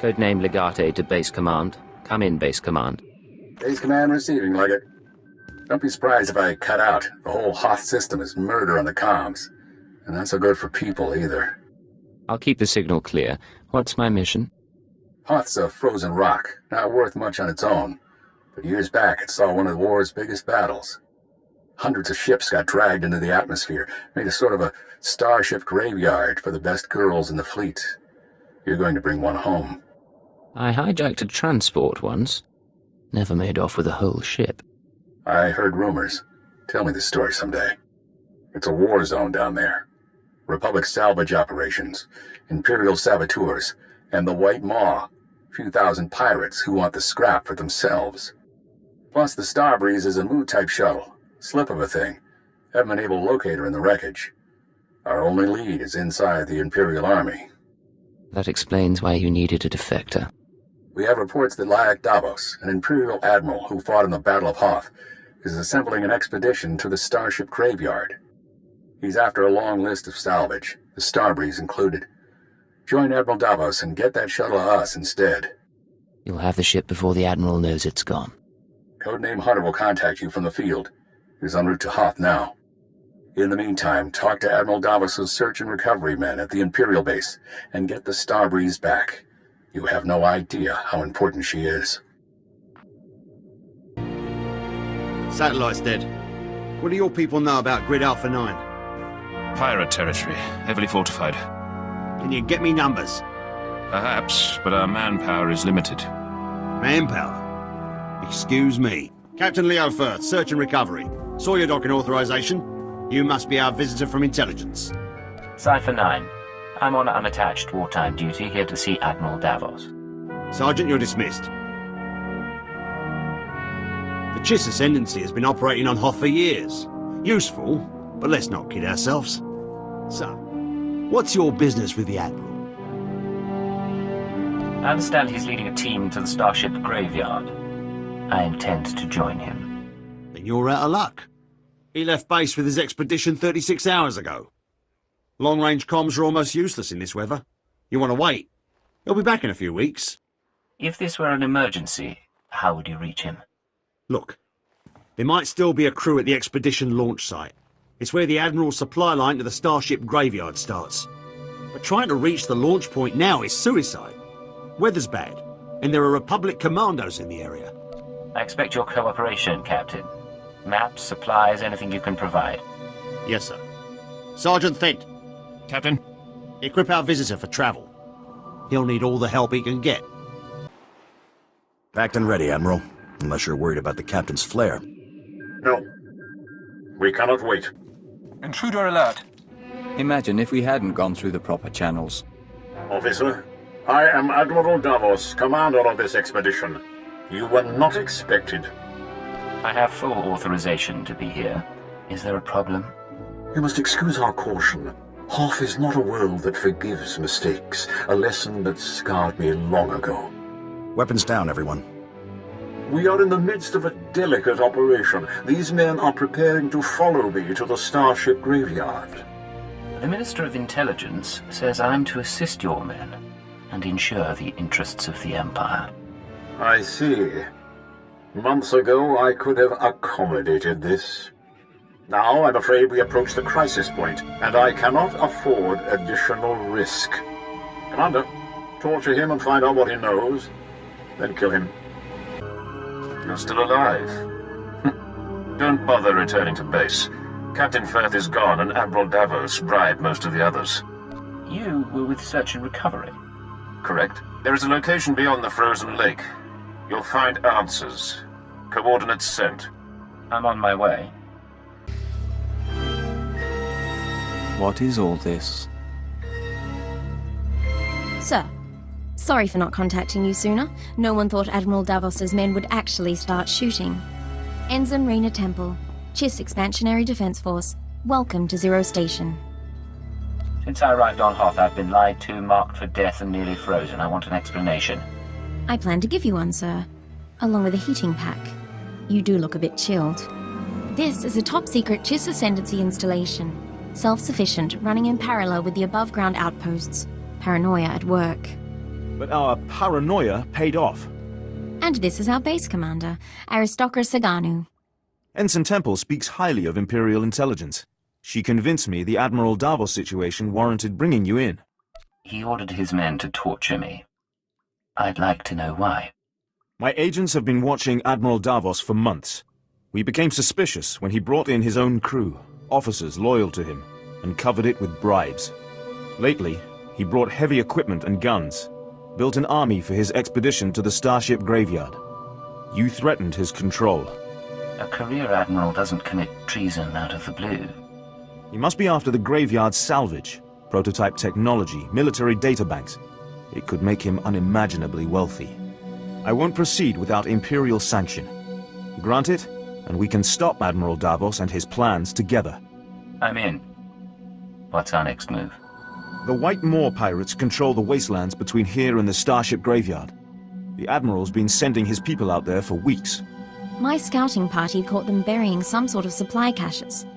Codename Legate to Base Command. Come in, Base Command. Base Command receiving, Leggett. Don't be surprised if I cut out. The whole Hoth system is murder on the comms. And not so good for people, either. I'll keep the signal clear. What's my mission? Hoth's a frozen rock, not worth much on its own. But years back, it saw one of the war's biggest battles. Hundreds of ships got dragged into the atmosphere, made a sort of a starship graveyard for the best girls in the fleet. You're going to bring one home. I hijacked a transport once. Never made off with a whole ship. I heard rumors. Tell me the story someday. It's a war zone down there. Republic salvage operations, Imperial saboteurs, and the White Maw, a few thousand pirates who want the scrap for themselves. Plus the Starbreeze is a Mu-type shuttle, slip of a thing. Haven't been able to locate her in the wreckage. Our only lead is inside the Imperial army. That explains why you needed a defector. We have reports that Lyak Davos, an Imperial admiral who fought in the Battle of Hoth, is assembling an expedition to the Starship Graveyard. He's after a long list of salvage, the Starbreeze included. Join Admiral Davos and get that shuttle to us instead. You'll have the ship before the Admiral knows it's gone. Codename Hunter will contact you from the field. He's en route to Hoth now. In the meantime, talk to Admiral Davos' search and recovery men at the Imperial base and get the Starbreeze back. You have no idea how important she is. Satellite's dead. What do your people know about Grid Alpha 9? Pirate territory, heavily fortified. Can you get me numbers? Perhaps, but our manpower is limited. Manpower? Excuse me. Captain Leo Firth, search and recovery. Saw your docking authorization. You must be our visitor from intelligence. Cypher 9. I'm on unattached wartime duty, here to see Admiral Davos. Sergeant, you're dismissed. The Chiss Ascendancy has been operating on Hoth for years. Useful, but let's not kid ourselves. So, what's your business with the Admiral? I understand he's leading a team to the Starship Graveyard. I intend to join him. Then you're out of luck. He left base with his expedition 36 hours ago. Long-range comms are almost useless in this weather. You want to wait? He'll be back in a few weeks. If this were an emergency, how would you reach him? Look, there might still be a crew at the expedition launch site. It's where the Admiral's supply line to the Starship Graveyard starts. But trying to reach the launch point now is suicide. Weather's bad, and there are Republic commandos in the area. I expect your cooperation, Captain. Maps, supplies, anything you can provide. Yes, sir. Sergeant Thent. Captain? Equip our visitor for travel. He'll need all the help he can get. Packed and ready, Admiral. Unless you're worried about the Captain's flare. No. We cannot wait. Intruder alert. Imagine if we hadn't gone through the proper channels. Officer, I am Admiral Davos, commander of this expedition. You were not expected. I have full authorization to be here. Is there a problem? You must excuse our caution. Hoth is not a world that forgives mistakes, a lesson that scarred me long ago. Weapons down, everyone. We are in the midst of a delicate operation. These men are preparing to follow me to the Starship Graveyard. The Minister of Intelligence says I'm to assist your men and ensure the interests of the Empire. I see. Months ago, I could have accommodated this. Now, I'm afraid we approach the crisis point, and I cannot afford additional risk. Commander, torture him and find out what he knows, then kill him. You're still alive. Don't bother returning to base. Captain Firth is gone, and Admiral Davos bribed most of the others. You were with Search and Recovery. Correct. There is a location beyond the frozen lake. You'll find answers. Coordinates sent. I'm on my way. What is all this? Sir, sorry for not contacting you sooner. No one thought Admiral Davos's men would actually start shooting. Ensign Rena Temple, Chiss Expansionary Defense Force. Welcome to Zero Station. Since I arrived on Hoth, I've been lied to, marked for death, and nearly frozen. I want an explanation. I plan to give you one, sir. Along with a heating pack. You do look a bit chilled. This is a top-secret Chiss Ascendancy installation. Self-sufficient, running in parallel with the above-ground outposts. Paranoia at work. But our paranoia paid off. And this is our base commander, Aristocra Saganu. Ensign Temple speaks highly of Imperial intelligence. She convinced me the Admiral Davos situation warranted bringing you in. He ordered his men to torture me. I'd like to know why. My agents have been watching Admiral Davos for months. We became suspicious when he brought in his own crew, officers loyal to him, and covered it with bribes. Lately, he brought heavy equipment and guns, built an army for his expedition to the Starship Graveyard. You threatened his control. A career admiral doesn't commit treason out of the blue. He must be after the Graveyard's salvage, prototype technology, military databanks. It could make him unimaginably wealthy. I won't proceed without Imperial sanction. Grant it, and we can stop Admiral Davos and his plans together. I'm in. What's our next move? The White Moor pirates control the wastelands between here and the Starship Graveyard. The Admiral's been sending his people out there for weeks. My scouting party caught them burying some sort of supply caches.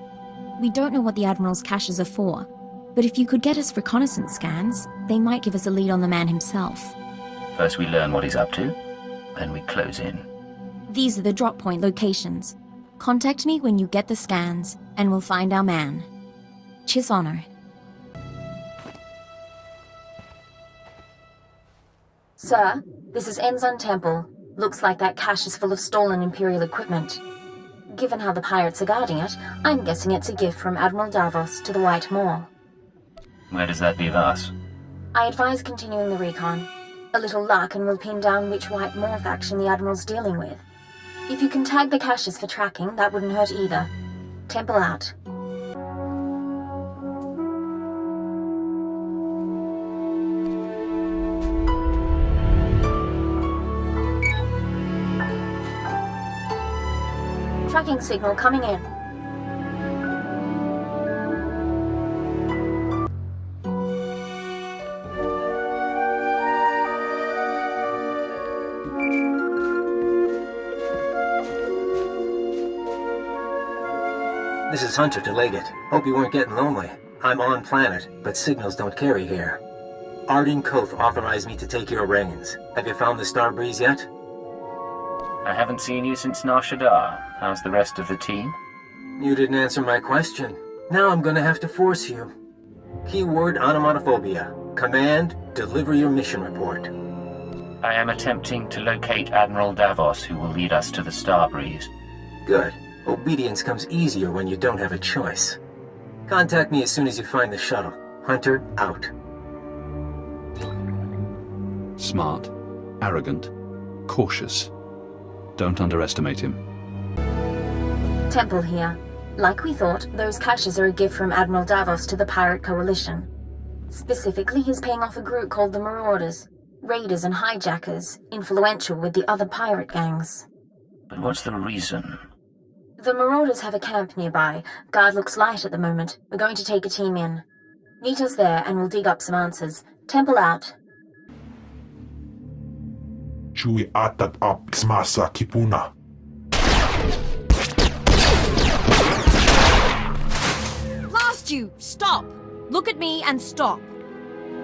We don't know what the Admiral's caches are for, but if you could get us reconnaissance scans, they might give us a lead on the man himself. First we learn what he's up to, then we close in. These are the drop point locations. Contact me when you get the scans, and we'll find our man. Chiss honor. Sir, this is Ensign Temple. Looks like that cache is full of stolen Imperial equipment. Given how the pirates are guarding it, I'm guessing it's a gift from Admiral Davos to the White Moor. Where does that leave us? I advise continuing the recon. A little luck and we'll pin down which White Moor faction the Admiral's dealing with. If you can tag the caches for tracking, that wouldn't hurt either. Temple out. Tracking signal coming in. This is Hunter to Leggett. Hope you weren't getting lonely. I'm on planet, but signals don't carry here. Arden Koth authorized me to take your reins. Have you found the Star Breeze yet? I haven't seen you since Nar Shaddaa. How's the rest of the team? You didn't answer my question. Now I'm gonna have to force you. Keyword onomatophobia. Command, deliver your mission report. I am attempting to locate Admiral Davos, who will lead us to the Star Breeze. Good. Obedience comes easier when you don't have a choice. Contact me as soon as you find the shuttle. Hunter, out. Smart, arrogant, cautious. Don't underestimate him. Temple here. Like we thought, those caches are a gift from Admiral Davos to the Pirate Coalition. Specifically, he's paying off a group called the Marauders. Raiders and hijackers, influential with the other pirate gangs. But what's the reason? The Marauders have a camp nearby. Guard looks light at the moment. We're going to take a team in. Meet us there and we'll dig up some answers. Temple out. Chui atat up smasa kipuna. Blast you! Stop! Look at me and stop.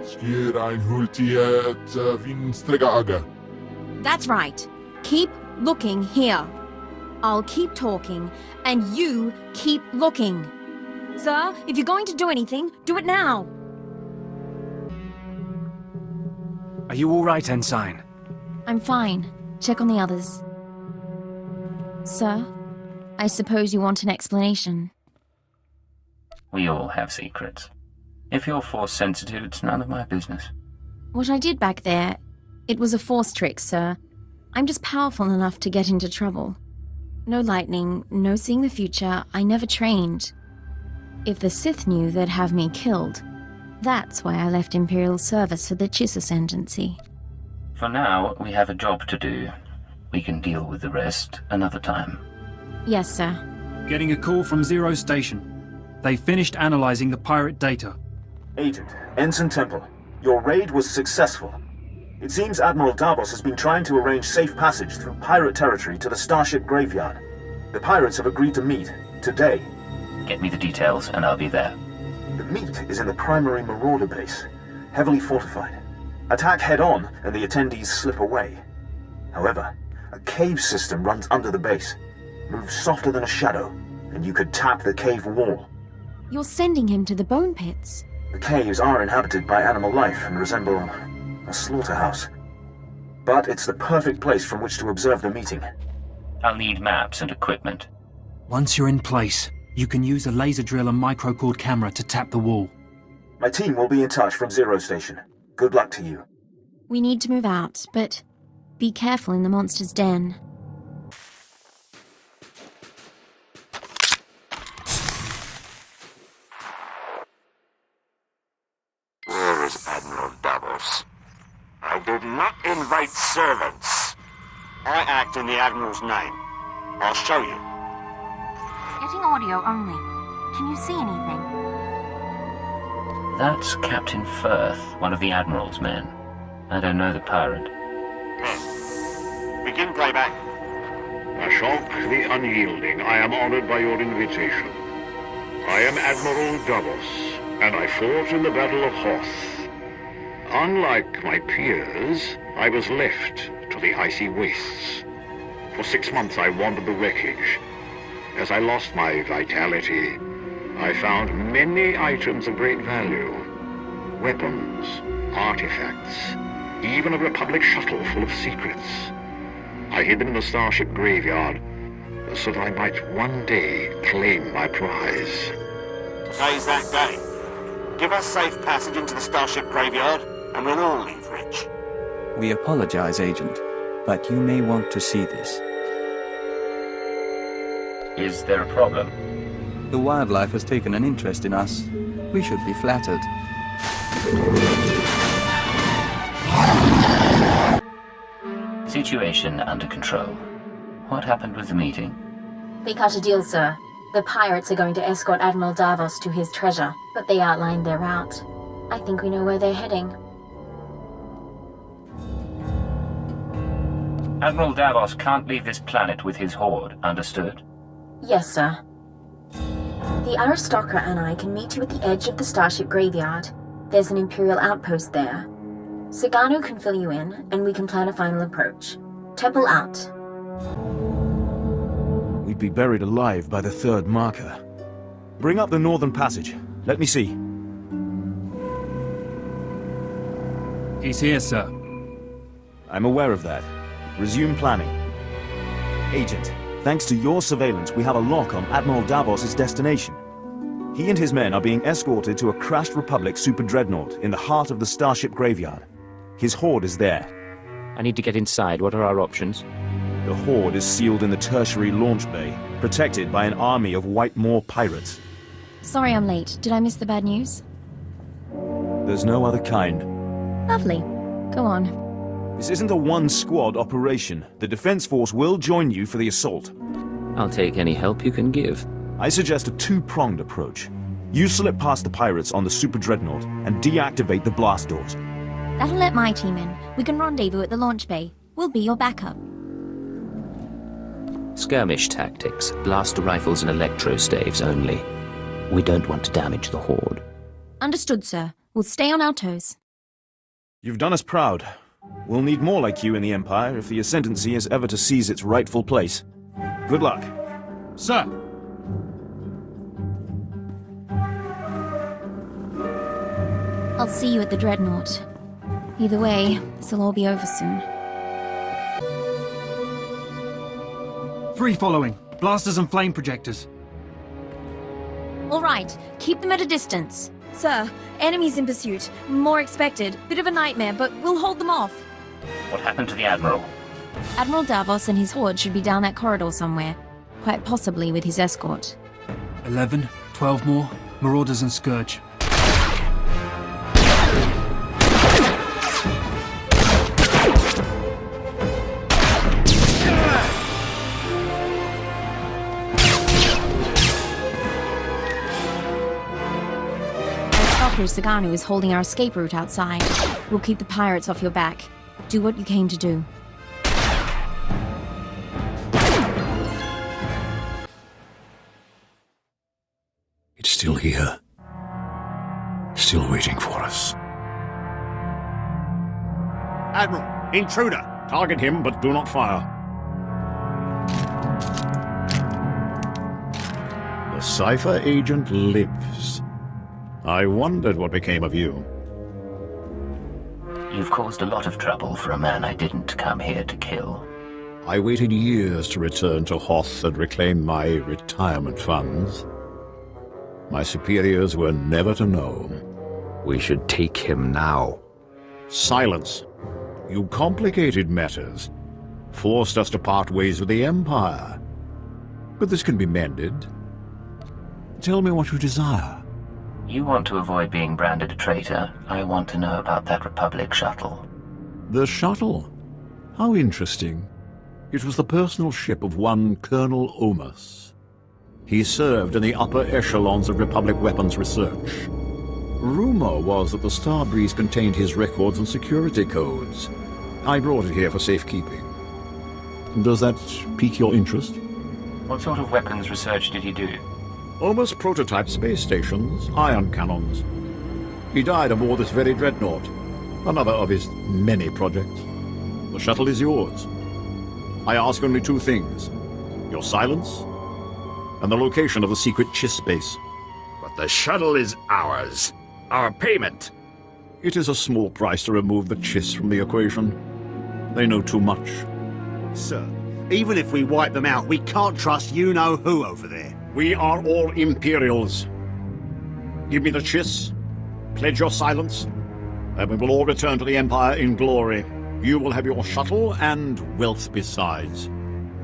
Skirain hultiet vinstregaga. That's right. Keep looking here. I'll keep talking, and you keep looking. Sir, if you're going to do anything, do it now. Are you all right, Ensign? I'm fine. Check on the others. Sir, I suppose you want an explanation. We all have secrets. If you're force sensitive, it's none of my business. What I did back there, it was a force trick, sir. I'm just powerful enough to get into trouble. No lightning, no seeing the future, I never trained. If the Sith knew, they'd have me killed. That's why I left Imperial service for the Chiss Ascendancy. For now, we have a job to do. We can deal with the rest another time. Yes, sir. Getting a call from Zero Station. They finished analyzing the pirate data. Agent, Ensign Temple, your raid was successful. It seems Admiral Davos has been trying to arrange safe passage through pirate territory to the Starship Graveyard. The pirates have agreed to meet, today. Get me the details and I'll be there. The meet is in the primary Marauder base, heavily fortified. Attack head-on, and the attendees slip away. However, a cave system runs under the base. Moves softer than a shadow, and you could tap the cave wall. You're sending him to the bone pits? The caves are inhabited by animal life and resemble a slaughterhouse. But it's the perfect place from which to observe the meeting. I'll need maps and equipment. Once you're in place, you can use a laser drill and microcord camera to tap the wall. My team will be in touch from Zero Station. Good luck to you. We need to move out, but be careful in the monster's den. Where is Admiral Davos? I did not invite servants. I act in the Admiral's name. I'll show you. Getting audio only. Can you see anything? That's Captain Firth, one of the Admiral's men. I don't know the pirate. Begin playback. Ashok the Unyielding, I am honored by your invitation. I am Admiral Davos, and I fought in the Battle of Hoth. Unlike my peers, I was left to the icy wastes. For 6 months I wandered the wreckage. As I lost my vitality, I found many items of great value. Weapons, artifacts, even a Republic shuttle full of secrets. I hid them in the starship graveyard so that I might one day claim my prize. Today's that day. Give us safe passage into the starship graveyard, and we'll all leave rich. We apologize, Agent, but you may want to see this. Is there a problem? The wildlife has taken an interest in us. We should be flattered. Situation under control. What happened with the meeting? We cut a deal, sir. The pirates are going to escort Admiral Davos to his treasure, but they outlined their route. I think we know where they're heading. Admiral Davos can't leave this planet with his horde, understood? Yes, sir. The aristocrat and I can meet you at the edge of the starship graveyard. There's an Imperial outpost there. Sagano can fill you in, and we can plan a final approach. Temple out. We'd be buried alive by the third marker. Bring up the northern passage. Let me see. He's here, sir. I'm aware of that. Resume planning. Agent, thanks to your surveillance, we have a lock on Admiral Davos' destination. He and his men are being escorted to a crashed Republic super dreadnought in the heart of the starship graveyard. His horde is there. I need to get inside. What are our options? The horde is sealed in the tertiary launch bay, protected by an army of White Moor pirates. Sorry I'm late. Did I miss the bad news? There's no other kind. Lovely. Go on. This isn't a one-squad operation. The Defense Force will join you for the assault. I'll take any help you can give. I suggest a two-pronged approach. You slip past the pirates on the super dreadnought and deactivate the blast doors. That'll let my team in. We can rendezvous at the launch bay. We'll be your backup. Skirmish tactics, blaster rifles and electro staves only. We don't want to damage the horde. Understood, sir. We'll stay on our toes. You've done us proud. We'll need more like you in the Empire if the Ascendancy is ever to seize its rightful place. Good luck. Sir! I'll see you at the Dreadnought. Either way, this'll all be over soon. 3 following. Blasters and flame projectors. All right, keep them at a distance. Sir, enemies in pursuit. More expected. Bit of a nightmare, but we'll hold them off. What happened to the Admiral? Admiral Davos and his horde should be down that corridor somewhere. Quite possibly with his escort. 11, 12 more. Marauders and Scourge. Sagano is holding our escape route outside. We'll keep the pirates off your back. Do what you came to do. It's still here. Still waiting for us. Admiral, intruder! Target him, but do not fire. The cipher agent lives. I wondered what became of you. You've caused a lot of trouble for a man I didn't come here to kill. I waited years to return to Hoth and reclaim my retirement funds. My superiors were never to know. We should take him now. Silence. You complicated matters. Forced us to part ways with the Empire. But this can be mended. Tell me what you desire. You want to avoid being branded a traitor. I want to know about that Republic shuttle. The shuttle? How interesting. It was the personal ship of one Colonel Omus. He served in the upper echelons of Republic weapons research. Rumor was that the Starbreeze contained his records and security codes. I brought it here for safekeeping. Does that pique your interest? What sort of weapons research did he do? Omus prototype space stations, ion cannons. He died aboard this very dreadnought, another of his many projects. The shuttle is yours. I ask only two things: your silence and the location of the secret Chiss base. But the shuttle is ours. Our payment. It is a small price to remove the Chiss from the equation. They know too much. Sir, even if we wipe them out, we can't trust you-know-who over there. We are all Imperials. Give me the Chiss, pledge your silence, and we will all return to the Empire in glory. You will have your shuttle and wealth besides.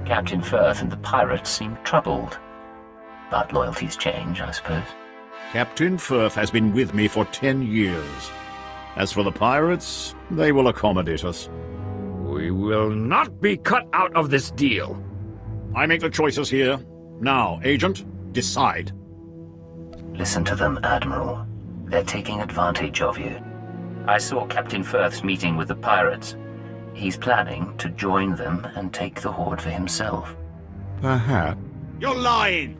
Captain Firth and the pirates seem troubled. But loyalties change, I suppose. Captain Firth has been with me for 10 years. As for the pirates, they will accommodate us. We will not be cut out of this deal. I make the choices here. Now, Agent, decide. Listen to them, Admiral. They're taking advantage of you. I saw Captain Firth's meeting with the pirates. He's planning to join them and take the Horde for himself. Perhaps. You're lying!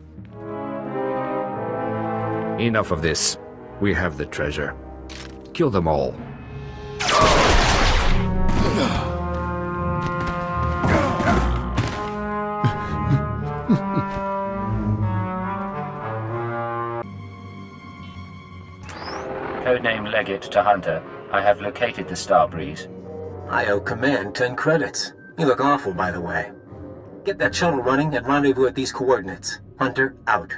Enough of this. We have the treasure. Kill them all. Codename Leggett to Hunter. I have located the Starbreeze. I owe command 10 credits. You look awful, by the way. Get that shuttle running and rendezvous at these coordinates. Hunter, out.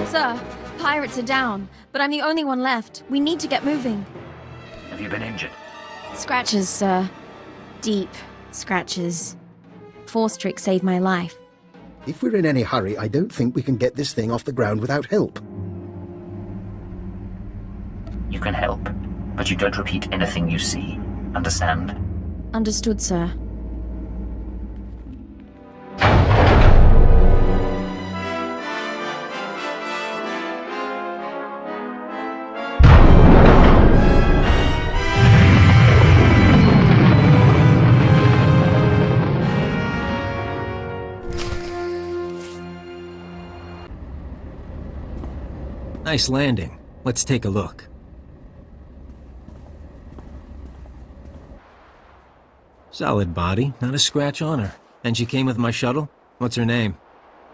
Sir, pirates are down, but I'm the only one left. We need to get moving. Have you been injured? Scratches, sir. Deep scratches. Force trick saved my life. If we're in any hurry, I don't think we can get this thing off the ground without help. You can help, but you don't repeat anything you see. Understand? Understood, sir. Nice landing. Let's take a look. Solid body, not a scratch on her. And she came with my shuttle? What's her name?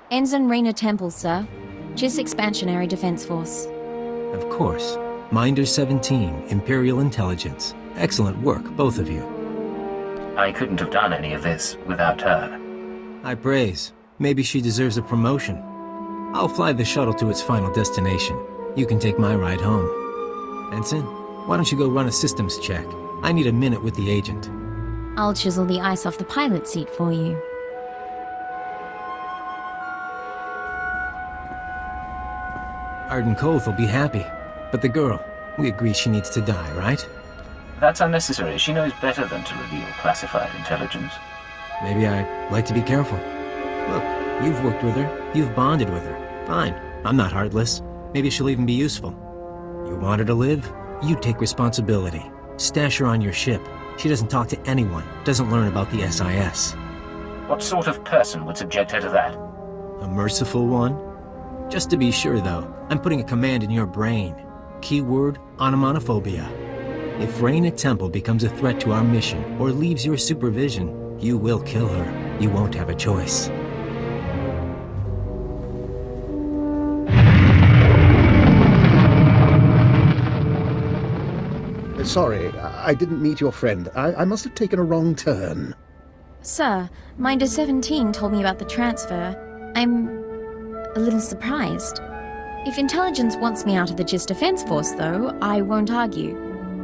Ensign Rena Temple, sir. Chiss Expansionary Defense Force. Of course. Minder 17, Imperial Intelligence. Excellent work, both of you. I couldn't have done any of this without her. High praise. Maybe she deserves a promotion. I'll fly the shuttle to its final destination. You can take my ride home. Ensign, why don't you go run a systems check? I need a minute with the agent. I'll chisel the ice off the pilot seat for you. Arden Koth will be happy. But the girl, we agree she needs to die, right? That's unnecessary. She knows better than to reveal classified intelligence. Maybe I'd like to be careful. Look, you've worked with her. You've bonded with her. Fine. I'm not heartless. Maybe she'll even be useful. You want her to live? You take responsibility. Stash her on your ship. She doesn't talk to anyone, doesn't learn about the SIS. What sort of person would subject her to that? A merciful one? Just to be sure, though, I'm putting a command in your brain. Keyword, onomatophobia. If Reina Temple becomes a threat to our mission or leaves your supervision, you will kill her. You won't have a choice. Sorry, I didn't meet your friend. I must have taken a wrong turn. Sir, Minder 17 told me about the transfer. I'm a little surprised. If intelligence wants me out of the GIS Defense Force, though, I won't argue.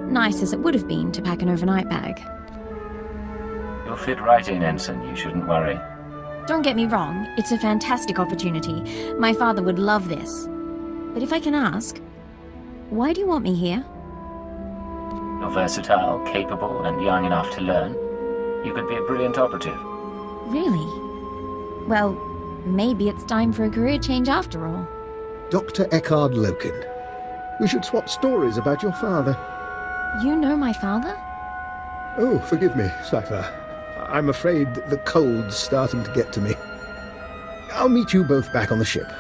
Nice as it would have been to pack an overnight bag. You'll fit right in, Ensign. You shouldn't worry. Don't get me wrong, it's a fantastic opportunity. My father would love this. But if I can ask, why do you want me here? You're versatile, capable, and young enough to learn. You could be a brilliant operative. Really? Well, maybe it's time for a career change after all. Dr. Eckhard Loken. We should swap stories about your father. You know my father? Oh, forgive me, Cypher. I'm afraid the cold's starting to get to me. I'll meet you both back on the ship.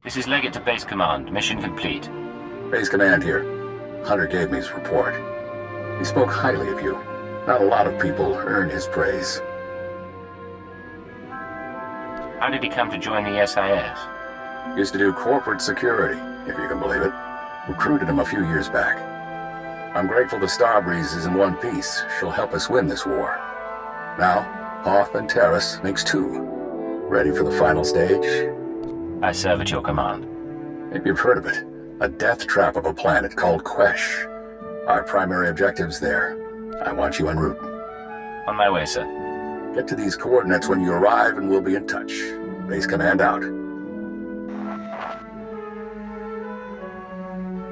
This is Leggett to Base Command. Mission complete. Base Command here. Hunter gave me his report. He spoke highly of you. Not a lot of people earn his praise. How did he come to join the SIS? Used to do corporate security, if you can believe it. Recruited him a few years back. I'm grateful the Starbreeze is in one piece. She'll help us win this war. Now, Hoth and Terrace makes two. Ready for the final stage? I serve at your command. Maybe you've heard of it. A death trap of a planet called Quesh. Our primary objective's there. I want you en route. On my way, sir. Get to these coordinates when you arrive and we'll be in touch. Base Command out.